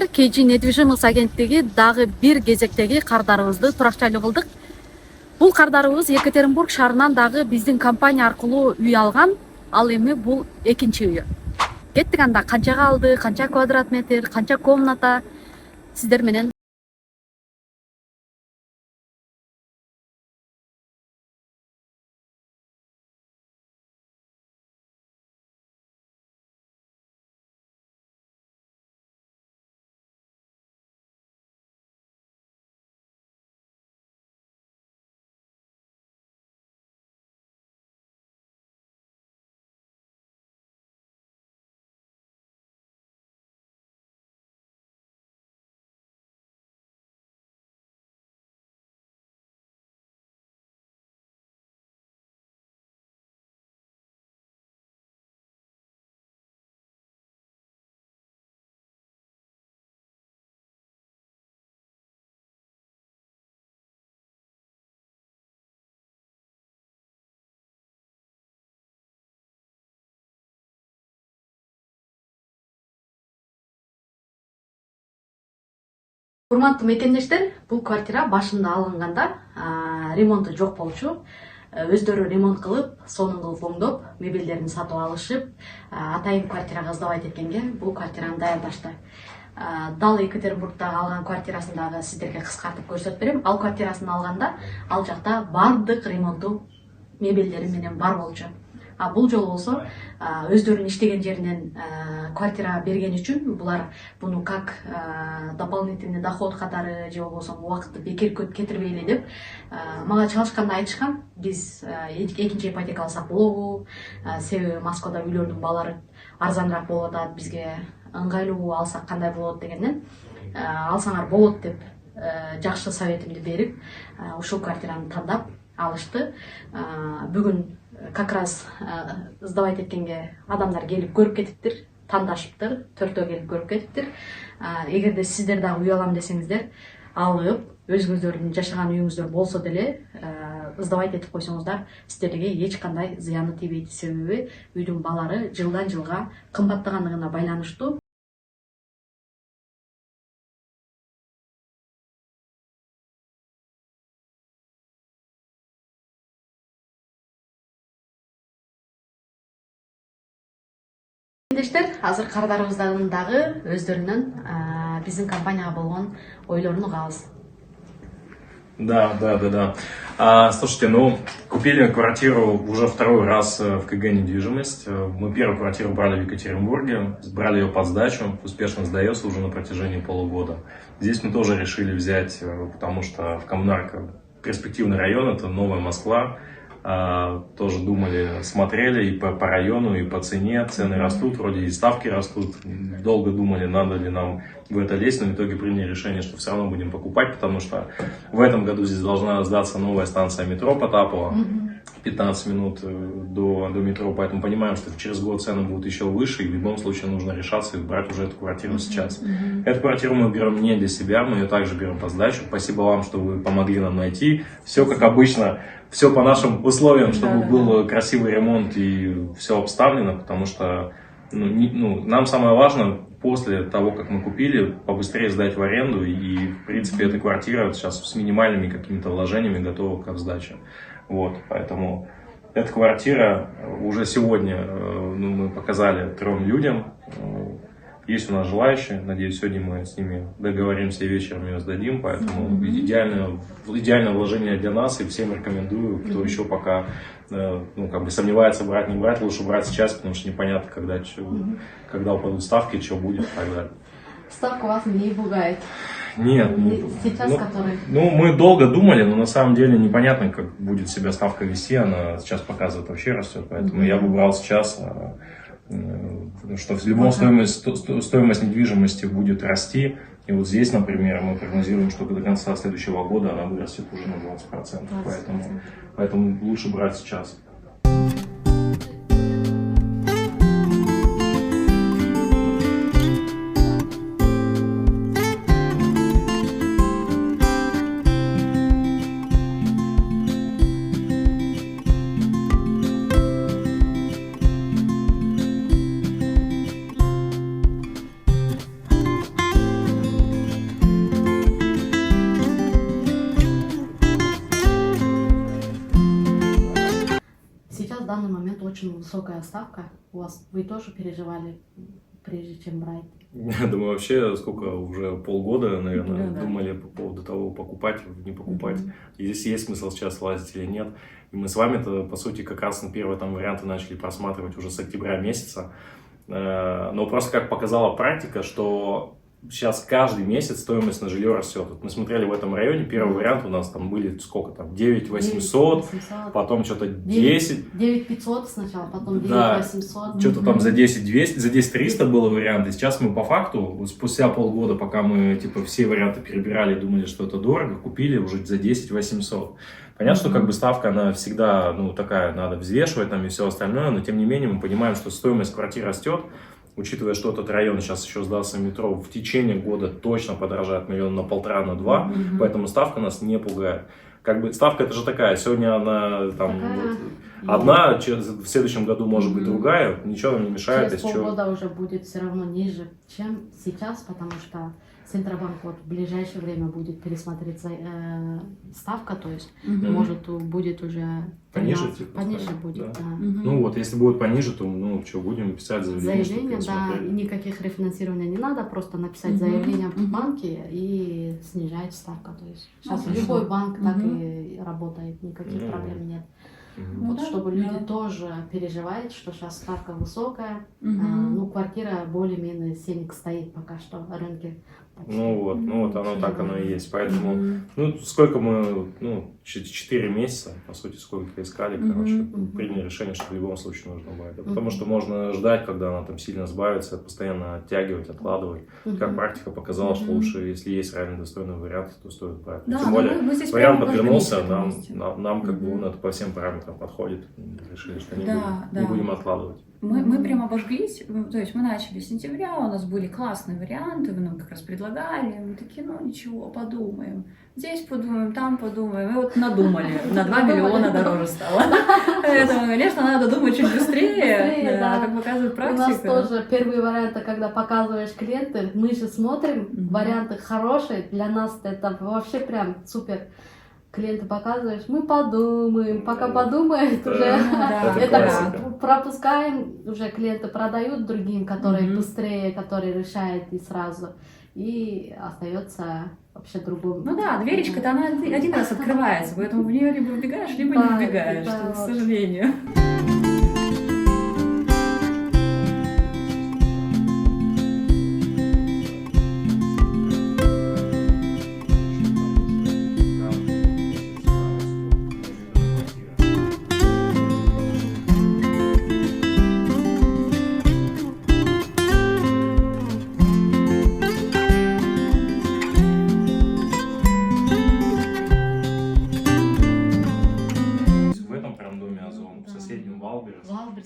KG недвижимость агенттиги дагы бир кезектеги кардарыбызды туракчайлуу кылдык. Бул кардарыбыз Екатеринбург шаарынан дагы биздин компания аркылуу үй алган. Ал эми бул экинчи үйү. Кеттик анда канчага алды, канча квадрат метр, канча комната сиздер менен. Урматтуу мекендештер, бул квартира башында алынганда ремонту жок болчу. Өздөрү ремонт кылып, сонун кылып оңдоп, мебелдерин сатып алышып, атайын квартирага сдавать эткенге бул квартираны даярдашты. Дал Екатеринбургдагы алган квартирасын дагы сиздерге кыскартып көрсөтүп берем. Ал квартирасын алганда ал жакта бардык ремонтту мебелдери менен бар болчу. Бул жолу болсо өздөрүнүн иштеген жеринен квартира берген үчүн булар буну как дополнительный доход катары же болбосо убакытты бекер кетирбейли деп мага чалышканда айтышкан. Биз экинчи ипотека алсак болобу? Себеби Москвада үйлөрдүн баалары арзаныраак болуп атат, бизге ыңгайлуу алсак кандай болот дегенден алсаңар болот деп жакшы советимди берип ушул квартираны тандап алышты. Бүгүн как раз сдавать эткенге адамдар келип көрүп кетиптир, тандашыптыр, төртөө келип көрүп кетиптир. Эгерде сиздер дагы үй алам десеңиздер, алып, өзүңүздөрдүн жашаган үйүңүздөр болсо деле сдавать этип койсоңуздар, сиздерге эч кандай зыяны тийбейт. Себеби үйдүн баалары жылдан жылга кымбаттагандыгына байланыштуу. Азыр кардарыбыздан дагы өздөрүнүн биздин компанияга болгон ойлорун угабыз. Да. Слушайте, купили квартиру уже второй раз в КГ недвижимость. Мы первую квартиру брали в Екатеринбурге, брали ее под сдачу, успешно сдается уже на протяжении полугода. Здесь мы тоже решили взять, потому что в Коммунарка перспективный район, это Новая Москва. Тоже думали, смотрели и по району, и по цене. Цены растут, вроде и ставки растут. Долго думали, надо ли нам в это лезть, но в итоге приняли решение, что все равно будем покупать, потому что в этом году здесь должна сдаться новая станция метро Потапова. 15 минут до метро, поэтому понимаем, что через год цены будут еще выше, и в любом случае нужно решаться и брать уже эту квартиру сейчас. Эту квартиру мы берем не для себя, мы ее также берем по сдачу. Спасибо вам, что вы помогли нам найти. Все как обычно. Все по нашим условиям, чтобы был красивый ремонт и все обставлено, потому что нам самое важное после того, как мы купили, побыстрее сдать в аренду, и в принципе эта квартира сейчас с минимальными какими-то вложениями готова к сдаче. Вот, поэтому эта квартира уже сегодня мы показали 3 людям. Есть у нас желающие, надеюсь, сегодня мы с ними договоримся и вечером ее сдадим, поэтому идеальное вложение для нас, и всем рекомендую, кто еще пока сомневается, брать, не брать, лучше брать сейчас, потому что непонятно, когда упадут ставки, что будет и так далее. Ставка вас не пугает? Нет. Сейчас, который... мы долго думали, но на самом деле непонятно, как будет себя ставка вести, она сейчас показывает, вообще растет, поэтому я бы брал сейчас... что в любом стоимость недвижимости будет расти. И вот здесь, например, мы прогнозируем, что до конца следующего года она вырастет уже на 20%. Поэтому лучше брать сейчас. данный момент очень высокая ставка. Вы тоже переживали, прежде чем брать? Я думаю, вообще, сколько уже полгода, наверное, Да. думали по поводу того, покупать, не покупать. И здесь есть смысл сейчас лазить или нет. И мы с вами-то, по сути, как раз на первые там варианты начали просматривать уже с октября месяца. Но просто как показала практика, что сейчас каждый месяц стоимость на жилье растет. Вот мы смотрели в этом районе, первый вариант у нас там были сколько там, 9800, потом что-то 10. 9500 сначала, потом Да. 9800. Что-то там за 10 200, за 10 300 было варианты. Сейчас мы по факту, вот спустя полгода, пока мы типа все варианты перебирали, думали, что это дорого, купили уже за 10 800. Понятно, что как бы ставка, она всегда, ну, такая, надо взвешивать там и все остальное, но тем не менее мы понимаем, что стоимость квартир растет, учитывая, что этот район сейчас еще сдался метро, в течение года точно подорожает 1,5–1,5 на 2, поэтому ставка нас не пугает. Как бы ставка это же такая, сегодня она там одна, в следующем году может быть другая, ничего нам не мешает. Через полгода уже будет все равно ниже, чем сейчас, потому что Центробанк вот в ближайшее время будет пересмотреть ставка, то есть может будет уже Пониже, пониже будет. Да. Да. Ну вот, если будет пониже, то ну что, будем писать заявление. Заявление, да, никаких рефинансирования не надо, просто написать заявление в банке и снижать ставку. То есть сейчас любой банк так и работает, никаких проблем нет. Вот, да, чтобы люди да. тоже переживают, что сейчас ставка высокая, ну квартира более-менее ценник стоит пока что в рынке. Ну вот оно так оно и есть. Поэтому, ну, сколько мы, 4 месяца, по сути, сколько искали, короче, приняли решение, что в любом случае нужно брать. Потому что можно ждать, когда она там сильно сбавится, постоянно оттягивать, откладывать. Как практика показала, что лучше, если есть реально достойный вариант, то стоит брать. Да, Тем более, мы здесь вариант прямо подвернулся, вместе. нам как бы он это по всем параметрам подходит. Решили, что не Да. будем откладывать. Мы прям обожглись, то есть мы начали с сентября, у нас были классные варианты, вы нам как раз предлагали, мы такие, ну ничего, подумаем. Здесь подумаем, там подумаем. И вот надумали, на 2 миллиона дороже стало. Поэтому, конечно, надо думать чуть быстрее, как показывает практика. У нас тоже первые варианты, когда показываешь клиентам, мы же смотрим, варианты хорошие, для нас это вообще прям супер. Клиенты показываешь, мы подумаем, пока подумают, уже это пропускаем, уже клиенты продают другим, которые быстрее, которые решают и сразу, и остается вообще другой. Ну да, дверечка-то она один раз открывается, поэтому в нее либо вбегаешь, либо не вбегаешь, к сожалению.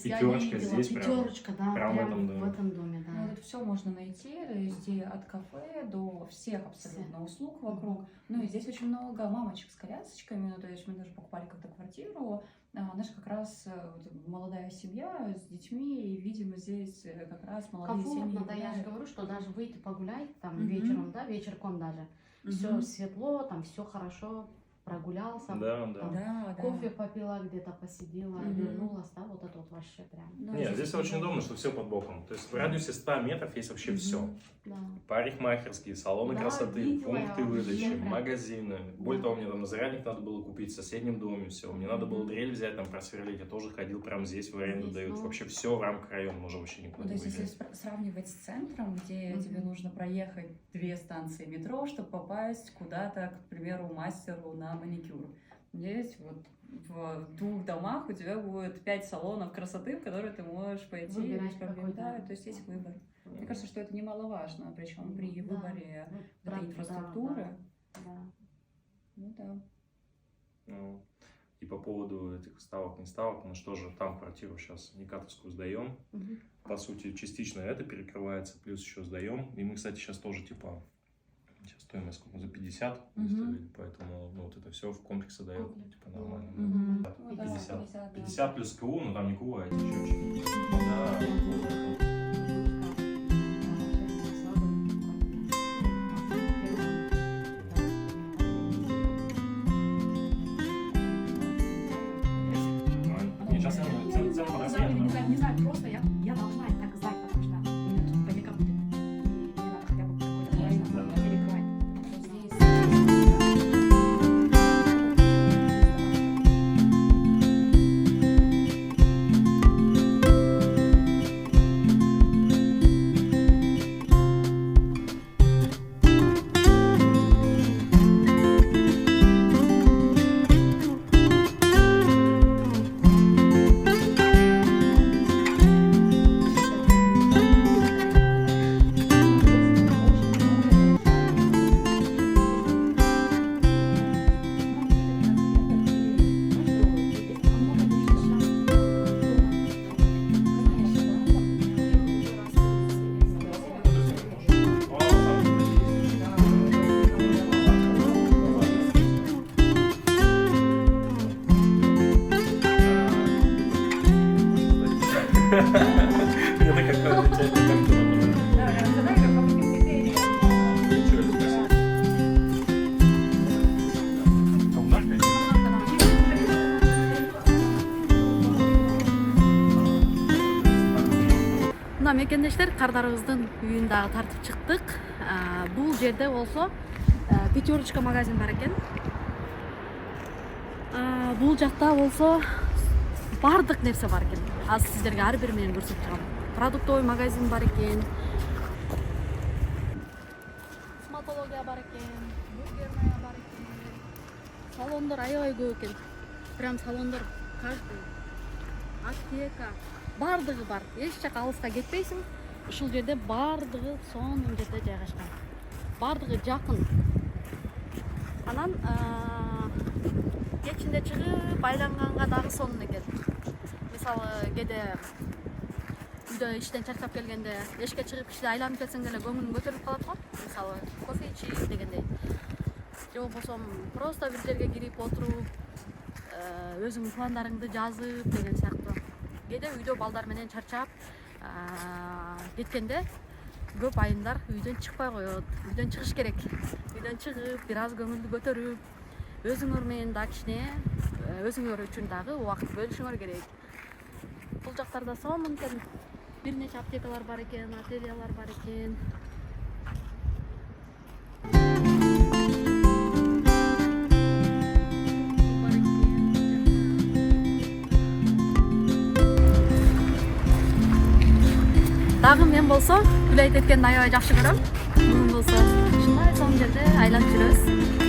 Пятерочка здесь Пятерочка, да, прям в этом доме, да. Ну, вот все можно найти, то есть и от кафе до всех абсолютно услуг вокруг. Ну и здесь очень много мамочек с колясочками, ну, то есть мы даже покупали как-то квартиру, наша как раз молодая семья с детьми, и, видимо, здесь как раз молодые семьи. Комфортно, да, я же говорю, что даже выйти погулять там вечером, да, вечерком даже, все светло, там все хорошо. Прогулялся, кофе попила, где-то посидела, вернулась, да, вот это вот вообще прям. Нет, здесь очень удобно, что все под боком. То есть в радиусе 100 метров есть вообще все. Да. Парикмахерские, салоны красоты, видела пункты я выдачи, вообще прям. магазины. Более того, мне там на зарядник надо было купить в соседнем доме, все. Мне надо было дрель взять, там просверлить. Я тоже ходил прям здесь, в аренду дают. Вообще все в рамках района, можно вообще никуда не выезжать. То выезжать. есть если сравнивать с центром, где тебе нужно проехать 2 станции метро, чтобы попасть куда-то, к примеру, мастеру на маникюр. Здесь вот в 2 домах у тебя будет 5 салонов красоты, в которые ты можешь пойти. Выбирать да, то есть есть выбор. Мне кажется, что это немаловажно, причем при выборе этой инфраструктуры. Ну да. Ну, и по поводу этих ставок, не ставок, мы что же там квартиру сейчас Никатовскую сдаем. По сути, частично это перекрывается, плюс еще сдаем. И мы, кстати, сейчас тоже типа сейчас стоимость сколько? За 50 выставили, поэтому ну, вот это все в комплексе дает типа нормально. 50 плюс КУ, но там не КУ, а эти счетчики. Сейчас просто я должна это так знать, потому что ПДК будет. И мне надо хотя бы какой-то перекрывать. Это какая-то Мына мекендештер кардарыбыздын үйүн дагы тартып чыктык. Бул жерде болсо пятерочка магазин бар экен. Бул жакта болсо бардык нерсе бар экен. Азыр сиздерге ар бир менен көрсөтүп турам. Продуктовый магазин бар экен. Стоматология бар экен, бургерная бар экен. Салондор аябай көп экен. Прям салондор каждый. Аптека бардыгы бар. Эч жака алыска кетпейсиң. Ушул жерде бардыгы сонун жерде жайгашкан. Бардыгы жакын. Анан кечинде чыгып айланганга дагы сонун экен. Мисалы кээде үйдө иштен чарчап келгенде эшикке чыгып кичине айланып келсең эле көңүлүң көтөрүлүп калат го. Мисалы кофе ичип дегендей. Же болбосо просто бир жерге кирип отуруп өзүңдүн пландарыңды жазып деген сыяктуу. Кээде үйдө балдар менен чарчап кеткенде көп айымдар үйдөн чыкпай коет. Үйдөн чыгыш керек. Үйдөн чыгып бир аз көңүлдү көтөрүп өзүңөр менен да кичине өзүңөр үчүн дагы убакыт бөлүшүңөр керек. Бул жактарда сонун экен. Бир нече аптекалар бар экен, ательялар бар экен. Дагы мен болсо Гүлайт эткенди аябай жакшы көрөм. Мунун болсо ушундай сонун жерде айланып жүрөбүз.